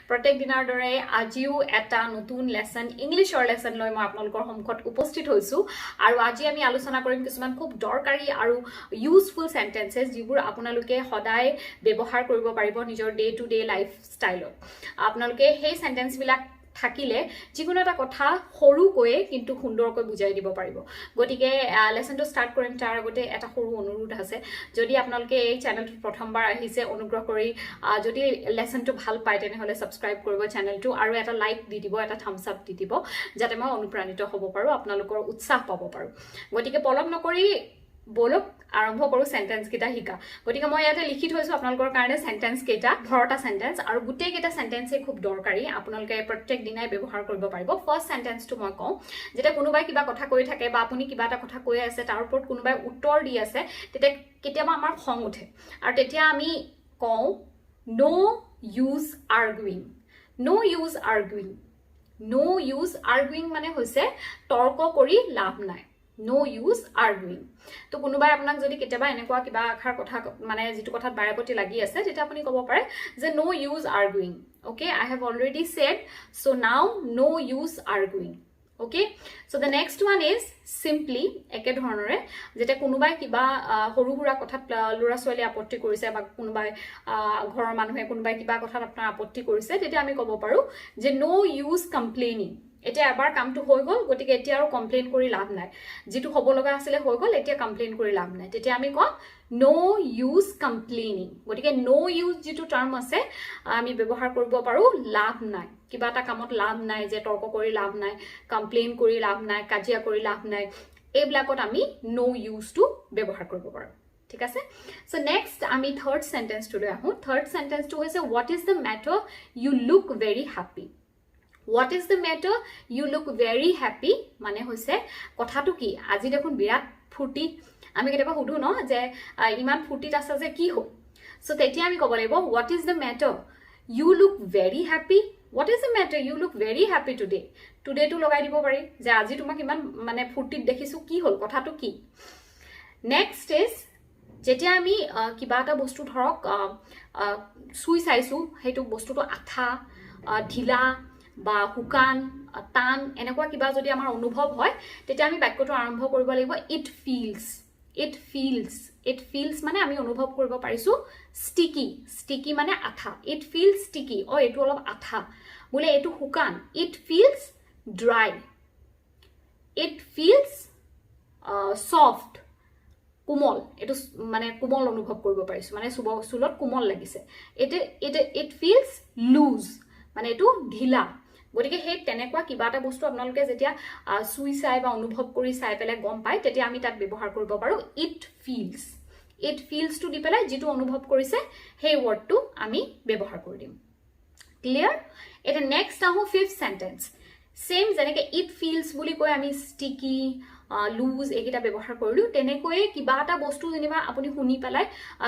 প্ৰত্যেক দিনৰ দৰে আজিও এটা নতুন লেসন ইংলিশৰ লেসন লৈ মই আপোনালোকৰ সন্মুখত উপস্থিত হৈছো আৰু আজি আমি আলোচনা কৰিম কিছুমান খুব দৰকাৰী আৰু ইউজফুল সেন্টেন্সেস যিবোৰ আপোনালোকে সদায় ব্যৱহাৰ কৰিব পাৰিব নিজৰ ডে টু ডে লাইফ ষ্টাইলত আপোনালোকে সেই সেন্টেন্স বিলাক থাকিলে যিকোনো এটা কথা সৰুকৈ কিন্তু সুন্দৰকৈ বুজাই দিব পাৰিব গতিকে লেসনটো স্টাৰ্ট কৰিম তাৰ আগতে এটা সৰু অনুৰোধ আছে যদি আপোনালোকে এই চেনেলটো প্ৰথমবাৰ আহিছে অনুগ্ৰহ কৰি যদি লেসনটো ভাল পায় তেনেহলে সাবস্ক্ৰাইব কৰিব চেনেলটো আৰু এটা লাইক দি দিব এটা থাম্বস আপ দি দিব যাতে মই অনুপ্ৰাণিত হ'ব পাৰো আপোনালোকৰ উৎসাহ পাব পাৰো গতিকে পলম নকৰি বলক আৰম্ভ কৰো সেন্টেন্স কেটা হিকা গতিকে মই ইয়াতে লিখি থৈছো আপোনালোকৰ কাৰণে সেন্টেন্স কেটা 10টা সেন্টেন্স আৰু গুটেই কেটা সেন্টেন্সে খুব দৰকাৰী আপোনালোকে প্ৰত্যেক দিনাই ব্যৱহাৰ কৰিব পাৰিব ফাৰ্স্ট সেন্টেন্সটো মই কওঁ যেটা কোনোবাই কিবা কথা কৈ থাকে বা আপুনি কিবা এটা কথা কৈ আছে তাৰ ওপৰত কোনোবাই উত্তৰ দি আছে তেতিয়া কেতিয়াবা আমাৰ খং উঠে আৰু তেতিয়া আমি কওঁ নো ইউজ আৰ্গুইং নো ইউজ আৰ্গুইং নো ইউজ আৰ্গুইং মানে হৈছে তৰ্ক কৰি লাভ নাই no use arguing তো কোনোবাই আপোনাক যদি কেতিয়াবা এনেকুৱা কিবা আখাৰ কথা মানে যেটো কথাত বাৰেপতি লাগি আছে তেতিয়া আপুনি ক'ব পাৰে যে no use arguing okay I have already said so now no use arguing okay so the next one is simply একে ধৰণৰে যেটা কোনোবাই কিবা সৰু হুৰা কথাত লৰা ছোৱালী আপত্তি কৰিছে বা কোনোবাই ঘৰৰ মানুহে কোনোবাই কিবা কথাত আপোনাৰ আপত্তি কৰিছে তেতিয়া আমি ক'ব পাৰো যে no use complaining এটা এবাৰ কামটো হৈ গল গতিকে এতিয়া আৰু কমপ্লেইন কৰি লাভ নাই যেটো হ'ব লগা আছিল হৈ গল এতিয়া কমপ্লেইন কৰি লাভ নাই তেতিয়া আমি কওঁ নো ইউজ কমপ্লেইনিং গতিকে নো ইউজ যেটো টার্ম আছে আমি ব্যৱহাৰ কৰিব পাৰো লাভ নাই কিবা এটা কামত লাভ নাই যে তৰ্ক কৰি লাভ নাই কমপ্লেইন কৰি লাভ নাই কাজিয়া কৰি লাভ নাই এই ব্লাকত আমি নো ইউজটো ব্যৱহাৰ কৰিব পাৰো ঠিক আছে সো নেক্সট আমি থাৰ্ড সেন্টেন্সটো লৈ আহো থাৰ্ড সেন্টেন্সটো হৈছে what is the matter you look very happy What is the matter? You look very happy. মানে হৈছে কথাটো কি আজি দেখোন বিৰাট ফুটি আমি কেতিয়াবা হুদু ন যে ইমান ফুটিত আছে যে কি হ'ল সো তেতিয়া আমি ক'ব লাগিব what is the matter? You look very happy. What is the matter? You look very happy today. Today to লগাই দিব পাৰি যে আজি তোমাক ইমান মানে ফুটিত দেখিছো কি হ'ল কথাটো কি Next is যেতিয়া আমি কিবা এটা বস্তু ধৰক সুই চাইছো হেতু বস্তুটো আঠা ঢিলা বা হুকান টান এনেকুৱা কিবা যদি আমাৰ অনুভৱ হয় তেতিয়া আমি বাক্যটো আৰম্ভ কৰিব লাগিব it feels মানে আমি অনুভৱ কৰিব পাৰিছো sticky মানে আঠা it feels sticky অ এটো অলপ আঠা বলে এটো হুকান it feels dry it feels soft কোমল এটো মানে কোমল অনুভৱ কৰিব পাৰিছো মানে সুলত কোমল লাগিছে it feels loose মানে এটো ঢিলা গতিকে হে তেনেকুৱা কিবা এটা বস্তু আপোনালোকে যেতিয়া সুই চাই বা অনুভৱ কৰি চাই পেলে গম পায় তেতিয়া আমি তাত ব্যৱহাৰ কৰিব পাৰো it feels টু দি পেলে যেটো অনুভৱ কৰিছে হে ওয়াৰ্ডটো আমি ব্যৱহাৰ কৰি দিম ক্লিয়াৰ এটা নেক্সট আহো ফিফথ সেন্টেন্স সেম যেনেকে it feels বুলি কৈ আমি sticky লুজ একিটা ব্যৱহাৰ কৰিলো তেনেকৈ কিবা এটা বস্তু যেনিবা আপুনি শুনি পেলাই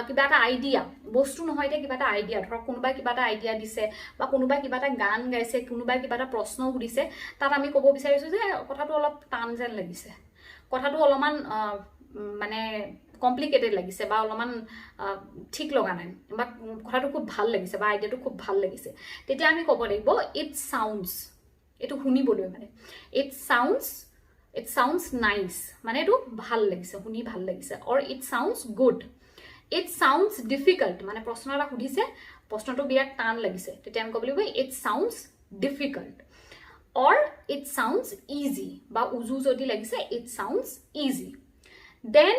কিবা এটা আইডিয়া বস্তু নহয় এটা কিবা এটা আইডিয়া ধৰক কোনোবাই কিবা এটা আইডিয়া দিছে বা কোনোবাই কিবা এটা গান গাইছে কোনোবাই কিবা এটা প্ৰশ্ন সুধিছে তাত আমি ক'ব বিচাৰিছো যে কথাটো অলপ টান যেন লাগিছে কথাটো অলপমান মানে কমপ্লিকেটেড লাগিছে বা অলপমান ঠিক লগা নাই বা কথাটো খুব ভাল লাগিছে বা আইডিয়াটো খুব ভাল লাগিছে তেতিয়া আমি ক'ব লাগিব it sounds এটো শুনিবলৈ মানে it sounds nice মানে এটো ভাল লাগিছে শুনি ভাল লাগিছে or it sounds good it sounds difficult মানে প্ৰশ্ন এটা সুধিছে প্ৰশ্নটো বিৰাট টান লাগিছে তেতিয়া আমি ক'ব লাগিব it sounds difficult or it sounds easy বা উজু যদি লাগিছে it sounds easy then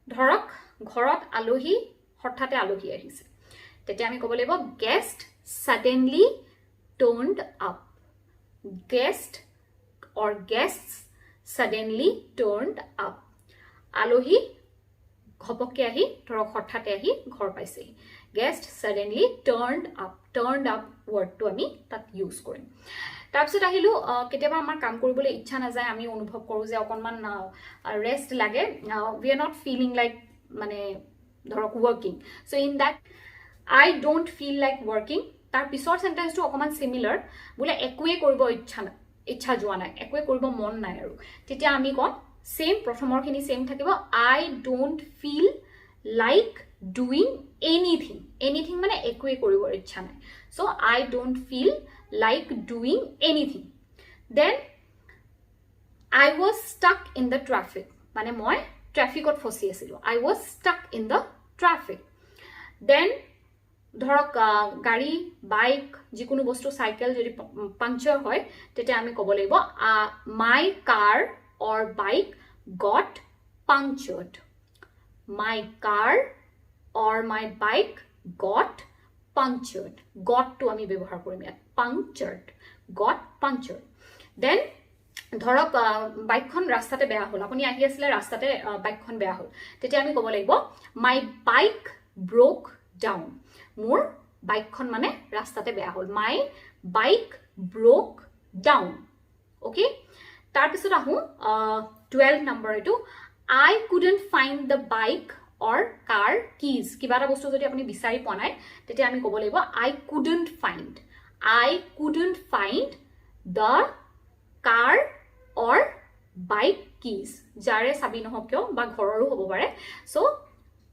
ধৰক ঘৰত আলহী হঠাতে আলহী আহিছে তেতিয়া আমি ক'ব লাগিব guest suddenly turned up guests suddenly turned up আলহী ঘপককে আহি ধৰক হঠাতে আহি ঘৰ পাইছে guest suddenly turned up wordটো আমি তাত ইউজ কৰিম তাৰপিছত আহিলো কেতিয়াবা আমাৰ কাম কৰিবলৈ ইচ্ছা নাযায় আমি অনুভৱ কৰো যে অকনমান ৰেষ্ট লাগে we are not feeling like মানে ধৰক working so in that I don't feel like working তাৰ পিছৰ সেন্টেন্সটো অকমান সিমিলাৰ বলে একোৱে কৰিব ইচ্ছা যোৱা নাই একোৱে কৰিব মন নাই আৰু তেতিয়া আমি কম সেম প্ৰথমৰখিনি সেম থাকিব I don't feel like doing anything মানে একোৱে কৰিব ইচ্ছা নাই So I don't feel like doing anything. Then I was stuck in the traffic. মানে মই ট্ৰাফিকত ফচি আছিলোঁ. I was stuck in the traffic. Then ধৰক গাড়ী বাইক যিকোনো বস্তু চাইকেল যদি পাংচাৰ হয় তেতিয়া আমি ক'ব লাগিব my car or bike got punctured. My car or my bike got punctured. Got to আমি ব্যৱহাৰ কৰিম ইয়াত. Punctured. Got punctured. Then ধৰক বাইকখন ৰাস্তাতে বেয়া হ'ল. আপুনি আহি আছিলে ৰাস্তাতে বাইকখন বেয়া হ'ল. তেতিয়া আমি ক'ব লাগিব my bike broke down. মোৰ বাইকখন মানে ৰাস্তাতে বেয়া হ'ল. My bike broke down. Okay? তাৰপিছত আহোঁ 12 নম্বৰ এইটো I couldn't find the bike or car keys. কিবা এটা বস্তু যদি আপুনি বিচাৰি পোৱা নাই তেতিয়া আমি ক'ব লাগিব I couldn't find the car or bike keys. যাৰে চাবি নহওক কিয় বা ঘৰৰো হ'ব পাৰে. So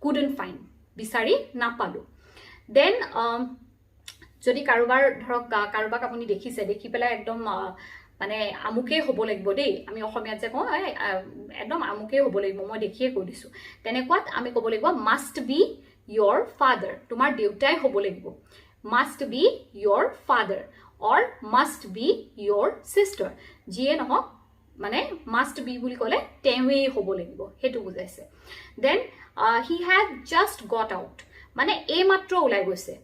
couldn't find বিচাৰি নাপালো. Then যদি কাৰোবাৰ ধৰক কাৰোবাক আপুনি দেখিছে দেখি পেলাই একদম মানে আমুকে হ'ব লাগিব দেই. আমি অসমীয়াত যে কওঁ একদম আমুকে হ'ব লাগিব মই দেখিয়ে কৈ দিছোঁ. তেনেকুৱাত আমি ক'ব লাগিব must be your father. তোমাৰ দেউতাই হ'ব লাগিব. Must be your father or must be your sister. যিয়ে নহওক মানে must be বুলি ক'লে তেওঁৱেই হ'ব লাগিব সেইটো বুজাইছে. Then he had just got out. মানে এই মাত্ৰ ওলাই গৈছে.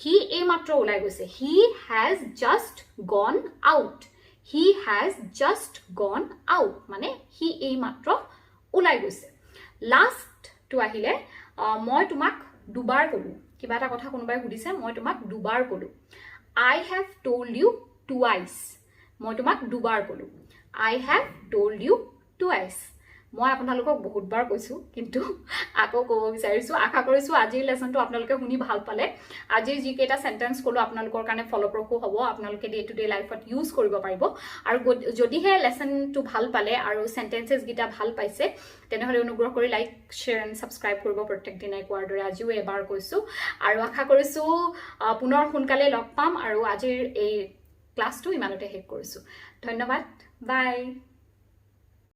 He এই মাত্ৰ ওলাই গৈছে. He has just gone out. He has just gone out. মানে he এই মাত্ৰ ওলাই গৈছে. লাষ্ট টু আহিলে মই তোমাক দুবাৰ ক'লো. কিবা এটা কথা কোনোবাই সুধিছে মই তোমাক দুবাৰ ক'লো. I have told you twice. মই তোমাক দুবাৰ ক'লো. I have told you twice. মই আপোনালোকক বহুতবাৰ কৈছোঁ কিন্তু আকৌ ক'ব বিচাৰিছোঁ. আশা কৰিছোঁ আজিৰ লেসনটো আপোনালোকে শুনি ভাল পালে. আজিৰ যিকেইটা সেন্টেন্স ক'লো আপোনালোকৰ কাৰণে ফলপ্ৰসূ হ'ব. আপোনালোকে ডে টু ডে লাইফত ইউজ কৰিব পাৰিব. আৰু যদিহে লেসনটো ভাল পালে আৰু সেন্টেন্সেছ গিটা ভাল পাইছে তেনেহ'লে অনুগ্ৰহ কৰি লাইক শ্বেয়াৰ এণ্ড ছাবস্ক্ৰাইব কৰিব প্ৰত্যেক দিনাই কোৱাৰ দৰে আজিও এবাৰ কৈছোঁ. আৰু আশা কৰিছোঁ পুনৰ সোনকালে লগ পাম আৰু আজিৰ এই ক্লাছটো ইমানতে শেষ কৰিছোঁ. ধন্যবাদ. বাই.